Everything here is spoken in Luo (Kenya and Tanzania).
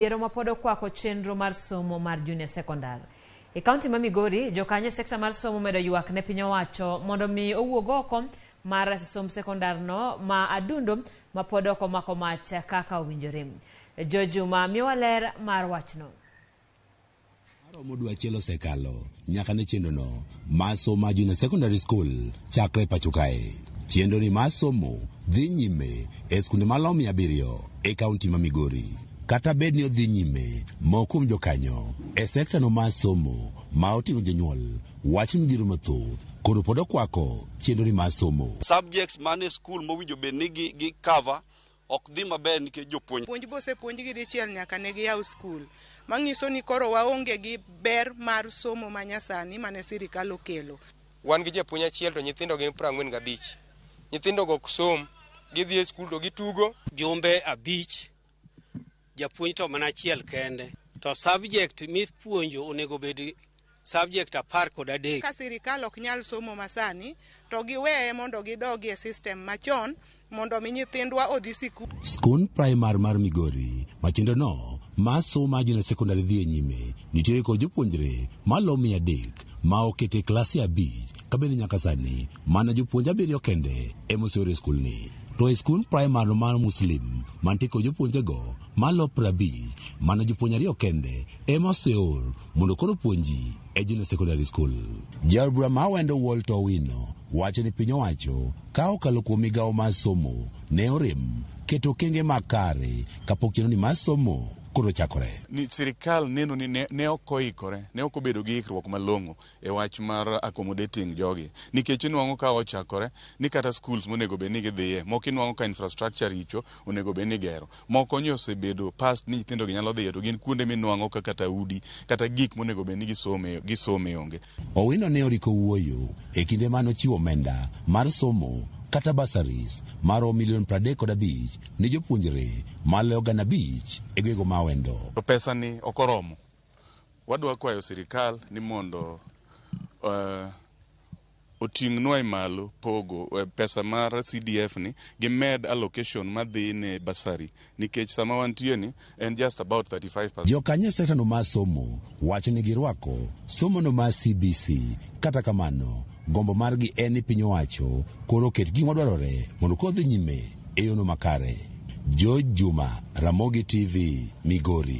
Yero mapodo kwako chenro mar somo mar junior secondary. E kaunti ma Migori, Jokanyo sekta mar somo medo ywak ne piny owacho mondo mi owuog oko mar som secondary no ma adundo mapodo omako mach kaka owinjore. Jojuma miwa ler mar wachno. Romo dwa chielo sekalo nyaka ne chenro no masomo junior secondary school chakre pacho kae. Chenro ni masomo dhi nyime e skunde malom 700 e kaunti ma Migori. Kata bed ni odhi nyime mokum Jokanyo e sekta no masomo ma oting'o jonyuol wach midhiro mathoth koro podo kwako chenro ni masomo. Subjects mane school mowinjo bed ni gi cover ok dhi maber nikech jopuonj. Puonj bose puonj gi dichiel nyaka ne gi yaw school. Mangiso ni koro waonge gi ber mar somo manyasani mane sirikal okelo. Wan gi japuonj achiel to nyithindo gin 45. Nyithindo go som gidhi e school to gitugo. Jumbe 5 japuonj to mana achiel kende. To subject mipuonjo onego bed subject 13. Ka sirikal ok nyal somo masani to giweye mondo gidogi e system machon mondo mi nyithindwa odhi sikul. Skul primary mar Migori machendo no masomo junior secondary dhi nyime nitie ko jopuonjre malo 300 ma okete klasi 5 kabeni nyaka sani mana jopuonj 7 kende emosore skul ni. To e skul primary mar Muslim mantiko jopuonje go malo 50 mana jopuonj 2 kende emoseur mondo koro puonji e junior secondary school. Jarbura mawendo Walter Wino wacho ni piny owacho ka okalo kuom migawo mar somo ne orem keto kenge makare kapok chenro ni masomo koro chakore. Ni sirikal neno ni ne okoikore, ne okobedo gi ikruok malong'o e wach mar accommodating jogi. Nikech inwang'o ka ochakore ni kata schools monego bed ni gidhiye, moko inwang'o ka infrastructure richo onego bed ni gero. Moko nyo osebedo past ni nyithindo gi nyalo dhiye to gin kuonde minwang'o ka kata udi kata gik monego bed ni gisome onge. Owino ne oriko wuoyo e kinde mano chiwo omenda mar somo kata basaris maro $35 ni jopuonjre maloyo 5,000 e gwego mawendo. To pesa ni okoromo. Wadwa kwayo sirikal ni mondo oting'nwa malo pogo pesa mar CDF ni gi med allocation madhi ne basari nikech sama wantie ni en just about 35%. Jokanyo sekta no masomo wacho ni girwako somo no ma CBC kata kamano gombo margi en ni piny owacho koro ket gima dwarore mondo kodhi nyime e yono makare. Jojuma, Ramogi TV, Migori.